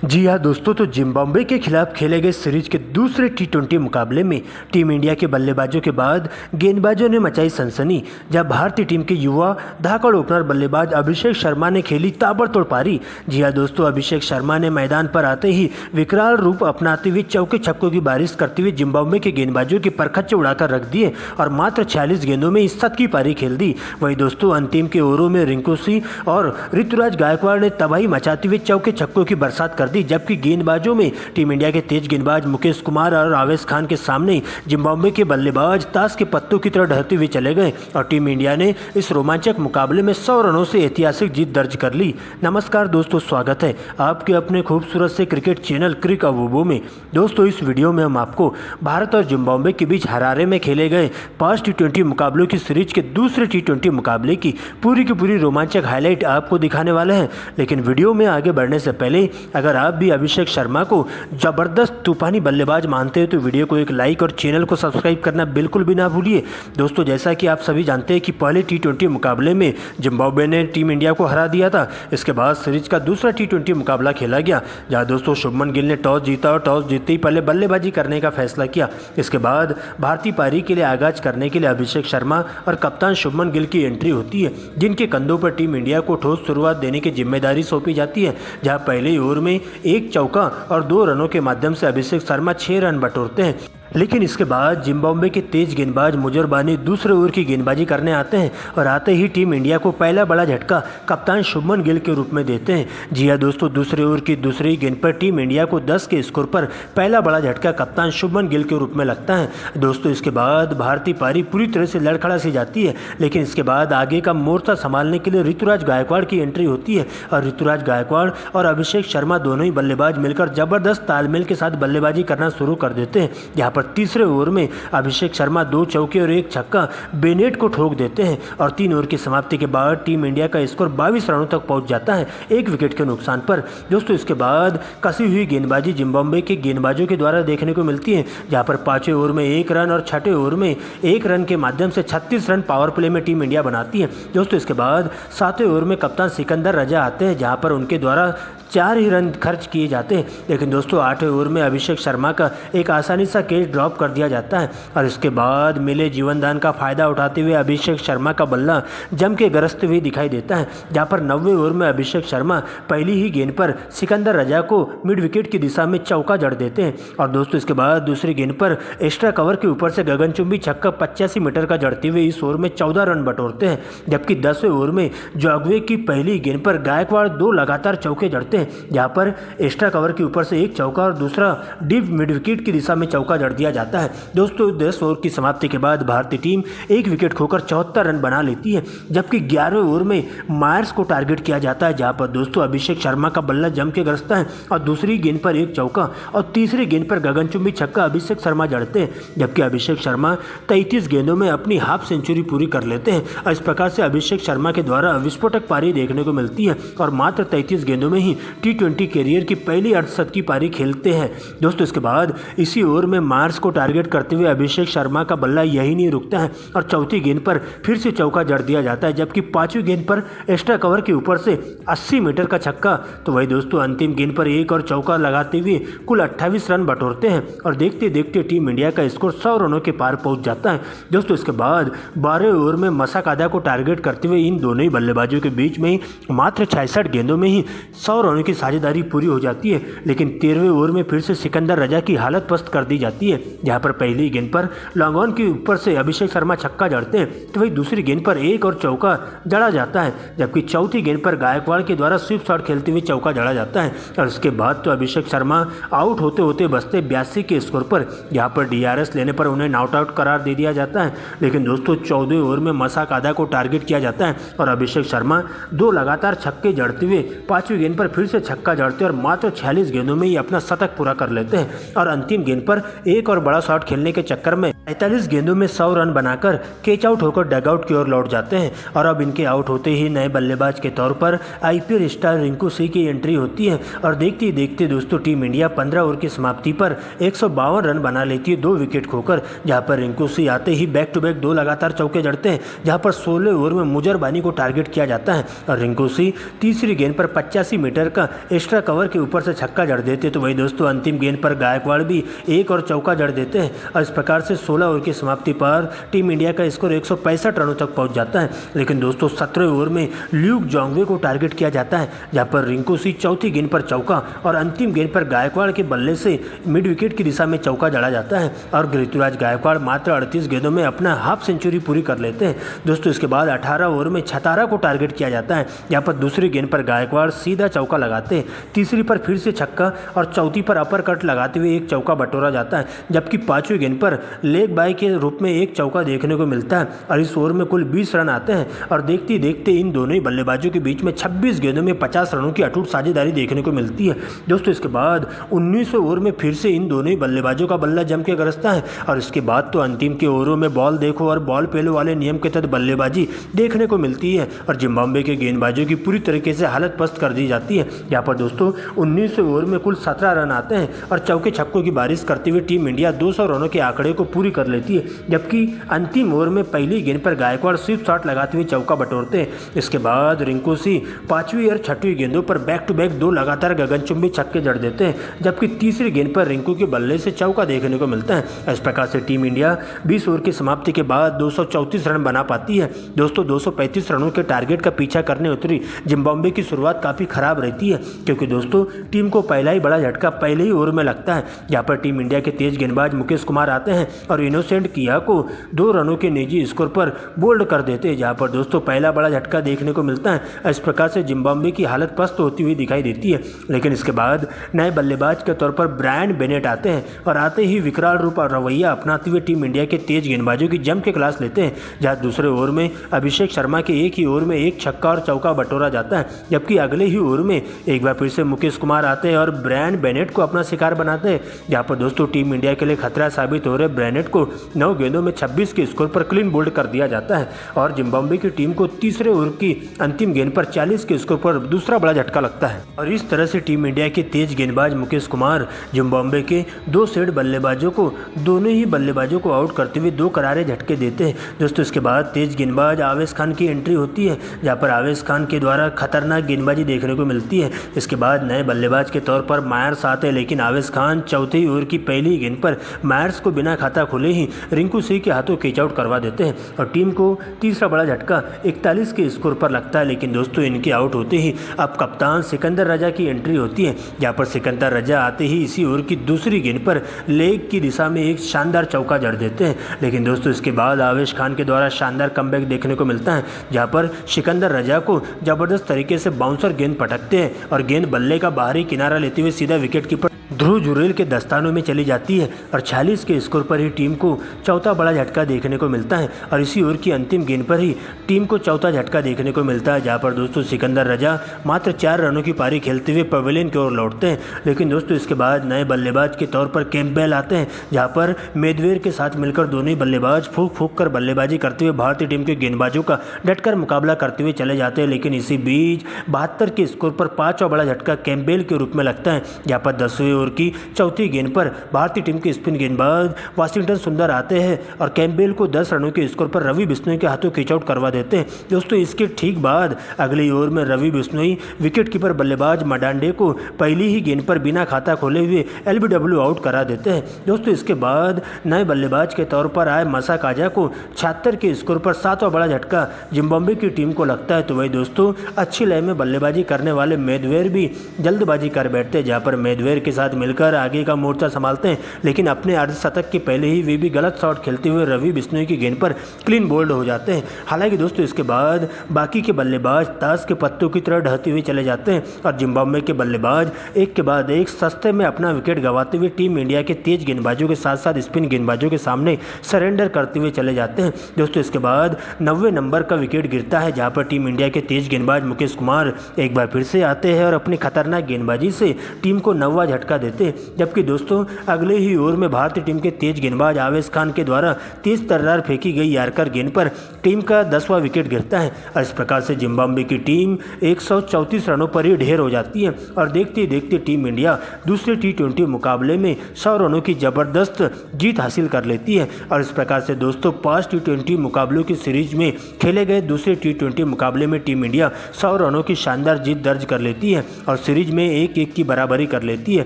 जी हाँ दोस्तों, तो जिम्बाब्वे के खिलाफ खेले गए सीरीज के दूसरे टी20 मुकाबले में टीम इंडिया के बल्लेबाजों के बाद गेंदबाजों ने मचाई सनसनी, जहां भारतीय टीम के युवा धाकड़ ओपनर बल्लेबाज अभिषेक शर्मा ने खेली ताबड़तोड़ पारी। जी हाँ दोस्तों, अभिषेक शर्मा ने मैदान पर आते ही विकराल रूप अपनाते हुए चौके छक्कों की बारिश करते हुए जिम्बाब्वे के गेंदबाजों के परखच्चे उड़ाकर रख दिए और मात्र 46 गेंदों में इस 7 की पारी खेल दी। वहीं दोस्तों अंतिम के ओवरों में रिंकू सिंह और ऋतुराज गायकवाड़ ने तबाही मचाते हुए चौके छक्कों की बरसात कर दी, जबकि गेंदबाजों में टीम इंडिया के तेज गेंदबाज मुकेश कुमार और आवेश खान के सामने जिम्बाब्वे के बल्लेबाज ताश के पत्तों की तरह ढहते हुए चले गए और टीम इंडिया ने इस रोमांचक मुकाबले में 100 रनों से ऐतिहासिक जीत दर्ज कर ली। नमस्कार दोस्तों, स्वागत है आपके अपने खूबसूरत से क्रिकेट चैनल क्रिक अवूबो में। दोस्तों इस वीडियो में हम आपको भारत और जिम्बाब्वे के बीच हरारे में खेले गए 5 टी20 मुकाबलों की सीरीज के दूसरे टी20 मुकाबले की पूरी रोमांचक हाईलाइट आपको दिखाने वाले हैं। लेकिन वीडियो में आगे बढ़ने से पहले अगर आप भी अभिषेक शर्मा को जबरदस्त तूफानी बल्लेबाज मानते हैं तो वीडियो को एक लाइक और चैनल को सब्सक्राइब करना बिल्कुल भी ना भूलिए। दोस्तों जैसा कि आप सभी जानते हैं कि पहले टी20 मुकाबले में जिम्बाब्वे ने टीम इंडिया को हरा दिया था। इसके बाद सीरीज का दूसरा टी20 मुकाबला खेला गया, जहां दोस्तों शुभमन गिल ने टॉस जीता और टॉस जीतते ही पहले बल्लेबाजी करने का फैसला किया। इसके बाद भारतीय पारी के लिए आगाज करने के लिए अभिषेक शर्मा और कप्तान शुभमन गिल की एंट्री होती है, जिनके कंधों पर टीम इंडिया को ठोस शुरुआत देने की जिम्मेदारी सौंपी जाती है। जहां पहले ओवर में एक चौका और 2 रनों के माध्यम से अभिषेक शर्मा 6 रन बटोरते हैं, लेकिन इसके बाद जिम्बाब्वे के तेज गेंदबाज मुजर बानी दूसरे ओवर की गेंदबाजी करने आते हैं और आते ही टीम इंडिया को पहला बड़ा झटका कप्तान शुभमन गिल के रूप में देते हैं। जी हां दोस्तों, दूसरे ओवर की दूसरी गेंद पर टीम इंडिया को 10 के स्कोर पर पहला बड़ा झटका कप्तान शुभमन गिल के रूप में लगता है। दोस्तों इसके बाद भारतीय पारी पूरी तरह से लड़खड़ा सी जाती है, लेकिन इसके बाद आगे का मोर्चा संभालने के लिए ऋतुराज गायकवाड़ की एंट्री होती है और ऋतुराज गायकवाड़ और अभिषेक शर्मा दोनों ही बल्लेबाज मिलकर जबरदस्त तालमेल के साथ बल्लेबाजी करना शुरू कर देते हैं। यहाँ पर तीसरे ओवर में अभिषेक शर्मा 2 चौके और 1 छक्का बेनेट को ठोक देते हैं और 3 ओवर की समाप्ति के बाद टीम इंडिया का स्कोर 22 रनों तक पहुंच जाता है, 1 विकेट के नुकसान पर। दोस्तों इसके बाद कसी हुई गेंदबाजी जिम्बाब्वे के गेंदबाजों के द्वारा देखने को मिलती है, जहां पर 5वें ओवर में 1 रन और 6ठे ओवर में 1 रन के माध्यम से 36 रन पावर प्ले में टीम इंडिया बनाती है। दोस्तों इसके बाद 7वें ओवर में कप्तान सिकंदर रजा आते हैं, जहां पर उनके द्वारा 4 ही रन खर्च किए जाते हैं, लेकिन दोस्तों 8वें ओवर में अभिषेक शर्मा का एक आसानी सा कैच ड्रॉप कर दिया जाता है और इसके बाद मिले जीवनदान का फायदा उठाते हुए अभिषेक शर्मा का बल्ला जम के गरजते हुए दिखाई देता है, जहां पर 90वें ओवर में अभिषेक शर्मा पहली ही गेंद पर सिकंदर रजा को मिड विकेट की दिशा में चौका जड़ देते हैं और दोस्तों इसके बाद दूसरी गेंद पर एक्स्ट्रा कवर के ऊपर से गगनचुंबी छक्का 85 मीटर का जड़ते हुए इस ओवर में 14 रन बटोरते हैं। जबकि 10वें ओवर में जोग्वे की पहली गेंद पर गायकवाड़ 2 लगातार चौके जड़ते हैं, जहां पर एक्स्ट्रा कवर के ऊपर से 1 चौका और दूसरा डीप मिड विकेट की दिशा में चौका जड़ दिया जाता है। दोस्तों 10 ओवर की समाप्ति के बाद भारतीय टीम 1 विकेट खोकर 74 रन बना लेती है, जबकि 11वें ओवर में मायर्स को टारगेट किया जाता है, जहां पर दोस्तों अभिषेक शर्मा का बल्ला जम के गरजता है और दूसरी गेंद पर 1 चौका और तीसरी गेंद पर गगनचुंबी छक्का अभिषेक शर्मा जड़ते हैं, जबकि अभिषेक शर्मा 33 गेंदों में अपनी हाफ सेंचुरी पूरी कर लेते हैं और इस प्रकार से अभिषेक शर्मा के द्वारा विस्फोटक पारी देखने को मिलती है और मात्र 33 गेंदों में ही टी20 कैरियर की पहली अर्धशतकी पारी खेलते हैं। दोस्तों इसके बाद इसी ओवर में मार्स को टारगेट करते हुए अभिषेक शर्मा का बल्ला यही नहीं रुकता है और चौथी गेंद पर फिर से चौका जड़ दिया जाता है, जबकि 5वीं गेंद पर एक्स्ट्रा कवर के ऊपर से 80 मीटर का छक्का। तो वही दोस्तों अंतिम गेंद पर 1 और चौका लगाते हुए कुल 28 रन बटोरते हैं और देखते देखते टीम इंडिया का स्कोर 100 रनों के पार पहुंच जाता है। दोस्तों इसके बाद 12वें ओवर में मसाक आदा को टारगेट करते हुए इन दोनों ही बल्लेबाजों के बीच में मात्र 66 गेंदों में ही 100 रनों की साझेदारी पूरी हो जाती है, लेकिन 13वें ओवर में फिर से सिकंदर रजा की हालत पस्त कर दी जाती है, जहां पर पहली गेंद पर लॉन्ग ऑन के ऊपर से अभिषेक शर्मा छक्का जड़ते हैं, तो वही दूसरी गेंद पर 1 और चौका जड़ा जाता है, जबकि चौथी गेंद पर गायकवाड़ के द्वारा स्वीप शॉट खेलते हुए चौका जड़ा जाता है और इसके बाद तो अभिषेक शर्मा आउट होते होते बचते 82 के स्कोर पर, जहां पर DRS लेने पर उन्हें नॉट आउट करार दे दिया जाता है। लेकिन दोस्तों 14वें ओवर में मसाक आदा को टारगेट किया जाता है और अभिषेक शर्मा 2 लगातार छक्के जड़ते हुए 5वीं गेंद पर फिर से छक्का जड़ते और मात्र 46 गेंदों में ही अपना शतक पूरा कर लेते हैं और अंतिम गेंद पर एक और बड़ा शॉट खेलने के चक्कर में 45 गेंदों में 100 रन बनाकर कैच आउट होकर डगआउट की ओर लौट जाते हैं और अब इनके आउट होते ही नए बल्लेबाज के तौर पर IPL स्टार रिंकू सिंह की एंट्री होती है और देखते ही देखते दोस्तों टीम इंडिया 15 ओवर की समाप्ति पर 152 रन बना लेती है 2 विकेट खोकर, जहां पर रिंकू सिंह आते ही बैक टू बैक 2 लगातार चौके जड़ते हैं, जहां पर 16 ओवर में मुजर बानी को टारगेट किया जाता है और रिंकू सिंह तीसरी गेंद पर 85 मीटर का एक्स्ट्रा कवर के ऊपर से छक्का जड़ देते, तो वही दोस्तों अंतिम गेंद पर गायकवाड़ भी एक और चौका जड़ देते हैं और इस प्रकार से 16 ओवर की समाप्ति पर टीम इंडिया का स्कोर 165 रनों तक पहुंच जाता है। लेकिन दोस्तों 17वें ओवर में ल्यूक जोंगवे को टारगेट किया जाता है, जहां पर रिंकू सिंह चौथी गेंद पर चौका और अंतिम गेंद पर गायकवाड़ के बल्ले से मिड विकेट की दिशा में चौका जड़ा जाता है और ऋतुराज गायकवाड़ मात्र 38 गेंदों में अपना हाफ सेंचुरी पूरी कर लेते हैं। दोस्तों इसके बाद 18 ओवर में छतारा को टारगेट किया जाता है, यहाँ पर दूसरी गेंद पर गायकवाड़ सीधा चौका लगाते हैं, तीसरी पर फिर से छक्का और चौथी पर अपर कट लगाते हुए एक चौका बटोरा जाता है, जबकि पांचवी गेंद पर लेग बाय के रूप में एक चौका देखने को मिलता है और इस ओवर में कुल 20 रन आते हैं और देखते देखते इन दोनों ही बल्लेबाजों के बीच में 26 गेंदों में 50 रनों की अटूट साझेदारी देखने को मिलती है। दोस्तों इसके बाद 19वें ओवर में फिर से इन दोनों ही बल्लेबाजों का बल्ला जम के गरजता है और इसके बाद तो अंतिम के ओवरों में बॉल देखो और बॉल पेलो वाले नियम के तहत बल्लेबाजी देखने को मिलती है और जिम्बाब्वे के गेंदबाजों की पूरी तरीके से हालत पस्त कर दी जाती है। यहाँ पर दोस्तों 19वें ओवर में कुल 17 रन आते हैं और चौके छक्कों की बारिश करते हुए टीम इंडिया 200 रनों के आंकड़े को पूरी कर लेती है, जबकि अंतिम ओवर में पहली गेंद पर गायकवाड़ स्वीप शॉट लगाते हुए चौका बटोरते हैं। इसके बाद रिंकू सिंह पांचवी और छठवीं गेंदों पर बैक टू बैक 2 लगातार गगनचुंबी छक्के जड़ देते हैं, जबकि तीसरी गेंद पर रिंकू के बल्ले से चौका देखने को मिलता है। इस प्रकार से टीम इंडिया 20 ओवर की समाप्ति के बाद 234 रन बना पाती है। दोस्तों 235 रनों के टारगेट का पीछा करने उतरी जिम्बाब्वे की शुरुआत काफ़ी खराब रहती है, क्योंकि दोस्तों टीम को पहला ही बड़ा झटका पहले ही ओवर में लगता है, जहाँ पर टीम इंडिया के तेज गेंदबाज मुकेश कुमार आते हैं और इनोसेंट किया को 2 रनों के निजी स्कोर पर बोल्ड कर देते हैं, जहाँ पर दोस्तों पहला बड़ा झटका देखने को मिलता है। इस प्रकार से जिम्बाब्वे की हालत पस्त होती हुई दिखाई देती है। लेकिन इसके बाद नए बल्लेबाज के तौर पर ब्रायन बेनेट आते हैं और आते ही विकराल रूप और रवैया अपनाते हुए टीम इंडिया के तेज गेंदबाजों की जम के क्लास लेते हैं, जहाँ दूसरे ओवर में अभिषेक शर्मा के एक ही ओवर में एक छक्का और चौका बटोरा जाता है, जबकि अगले ही ओवर में एक बार फिर से मुकेश कुमार आते हैं और ब्रायन बेनेट को अपना शिकार बनाते हैं, जहाँ पर दोस्तों टीम इंडिया के लिए खतरा साबित हो रहे ब्रेनेट को 9 गेंदों में 26 के स्कोर पर क्लीन बोल्ड कर दिया जाता है और जिम्बाब्वे की टीम को तीसरे ओवर की अंतिम गेंद पर 40 के स्कोर पर दूसरा बड़ा झटका लगता है और इस तरह से टीम इंडिया के तेज गेंदबाज मुकेश कुमार जिम्बाब्वे के 2 सेट बल्लेबाजों को दोनों ही बल्लेबाजों को आउट करते हुए 2 करारे झटके देते हैं। दोस्तों इसके बाद तेज गेंदबाज आवेश खान की एंट्री होती है, जहाँ पर आवेश खान के द्वारा खतरनाक गेंदबाजी देखने को मिलती है। इसके बाद नए बल्लेबाज के तौर पर मायर्स आते हैं, लेकिन आवेश खान चौथे ओवर की पहली गेंद पर मायर्स को बिना खाता खोले ही रिंकू सिंह के हाथों कैच आउट करवा देते हैं और टीम को तीसरा बड़ा झटका 41 के स्कोर पर लगता है। लेकिन दोस्तों इनके आउट होते ही अब कप्तान सिकंदर रजा की एंट्री होती है, जहाँ पर सिकंदर रजा आते ही इसी ओवर की दूसरी गेंद पर लेग की दिशा में एक शानदार चौका जड़ देते हैं। लेकिन दोस्तों इसके बाद आवेश खान के द्वारा शानदार कमबैक देखने को मिलता है, जहाँ पर सिकंदर रजा को जबरदस्त तरीके से बाउंसर गेंद पटकते हैं और गेंद बल्ले का बाहरी किनारा लेते हुए सीधा विकेट कीपर ध्रुव जुरेल के दस्तानों में चली जाती है और 46 के स्कोर पर ही टीम को चौथा बड़ा झटका देखने को मिलता है और इसी ओवर की अंतिम गेंद पर ही टीम को चौथा झटका देखने को मिलता है, जहां पर दोस्तों सिकंदर रजा मात्र 4 रनों की पारी खेलते हुए पवेलियन की ओर लौटते हैं। लेकिन दोस्तों इसके बाद नए बल्लेबाज के तौर पर कैम्पबेल आते हैं, जहां पर मेदवेर के साथ मिलकर दोनों ही बल्लेबाज फूंक कर बल्लेबाजी करते हुए भारतीय टीम के गेंदबाजों का डटकर मुकाबला करते हुए चले जाते हैं। लेकिन इसी बीच 72 के स्कोर पर 5वां बड़ा झटका कैम्पबेल के रूप में लगता है, जहाँ पर 10वें ओवर की चौथी गेंद पर भारतीय टीम के स्पिन गेंदबाज वाशिंगटन सुंदर आते हैं और कैम्पबेल को 10 रनों के स्कोर पर रवि बिश्नोई के हाथों कैच आउट करवा देते हैं। दोस्तों इसके ठीक बाद अगले ओवर में रवि बिश्नोई विकेट कीपर बल्लेबाज मडांडे को पहली ही गेंद पर बिना खाता खोले हुए LBW आउट करा देते हैं। दोस्तों इसके बाद नए बल्लेबाज के तौर पर आए मसा काजा को 76 के स्कोर पर 7वां बड़ा झटका जिम्बाब्वे की टीम को लगता है। तो वही दोस्तों अच्छी लय में बल्लेबाजी करने वाले मेदवेर भी जल्दबाजी कर बैठते हैं, जहाँ पर मेदवेर के साथ मिलकर आगे का मोर्चा संभालते हैं, लेकिन अपने अर्धशतक के पहले ही वे भी गलत शॉट खेलते हुए रवि बिश्नोई की गेंद पर क्लीन बोल्ड हो जाते हैं। हालांकि दोस्तों इसके बाद बाकी के बल्लेबाज ताश के पत्तों की तरह ढहते हुए चले जाते हैं और जिम्बाब्वे के बल्लेबाज एक के बाद एक सस्ते में अपना विकेट गंवाते हुए टीम इंडिया के तेज गेंदबाजों के साथ साथ स्पिन गेंदबाजों के सामने सरेंडर करते हुए चले जाते हैं। दोस्तों इसके बाद 90वें नंबर का विकेट गिरता है, जहाँ पर टीम इंडिया के तेज गेंदबाज मुकेश कुमार एक बार फिर से आते हैं और अपनी खतरनाक गेंदबाजी से टीम को 9वां झटका देते। जबकि दोस्तों अगले ही ओवर में भारतीय टीम के तेज गेंदबाज आवेश खान के द्वारा तेज तर्रार फेंकी गई यार्कर गेंद पर टीम का 10वां विकेट गिरता है और इस प्रकार से जिम्बाब्वे की टीम 134 रनों पर ही ढेर हो जाती है और देखते देखते टीम इंडिया दूसरे T20 मुकाबले में 100 रनों की जबरदस्त जीत हासिल कर लेती है। और इस प्रकार से दोस्तों 5 T20 मुकाबलों की सीरीज में खेले गए दूसरे T20 मुकाबले में टीम इंडिया 100 रनों की शानदार जीत दर्ज कर लेती है और सीरीज में 1-1 की बराबरी कर लेती है।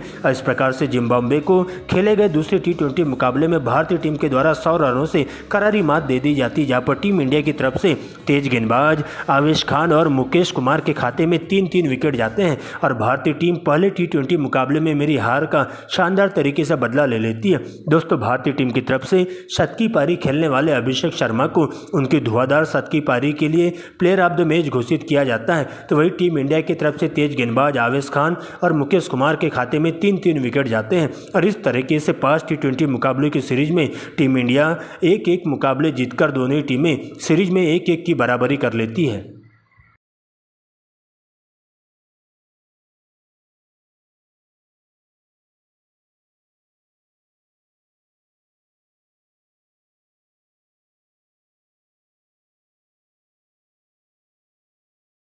और इस प्रकार से जिम्बाब्वे को खेले गए दूसरे T20 मुकाबले में भारतीय टीम के द्वारा 100 रनों से करारी मात दे दी जाती, जहां पर टीम इंडिया की तरफ से तेज गेंदबाज आवेश खान और मुकेश कुमार के खाते में 3-3 विकेट जाते हैं और भारतीय टीम पहले T20 मुकाबले में मेरी हार का शानदार तरीके से बदला ले लेती है। दोस्तों भारतीय टीम की तरफ से शतकीय पारी खेलने वाले अभिषेक शर्मा को उनकी धुआंधार शतकीय पारी के लिए प्लेयर ऑफ द मैच घोषित किया जाता है। तो वही टीम इंडिया की तरफ से तेज गेंदबाज आवेश खान और मुकेश कुमार के खाते में 3-3 विकेट जाते हैं और इस तरीके से 5 T20 मुकाबलों की सीरीज में टीम इंडिया 1-1 मुकाबले जीतकर दोनों टीमें सीरीज में 1-1 की बराबरी कर लेती है।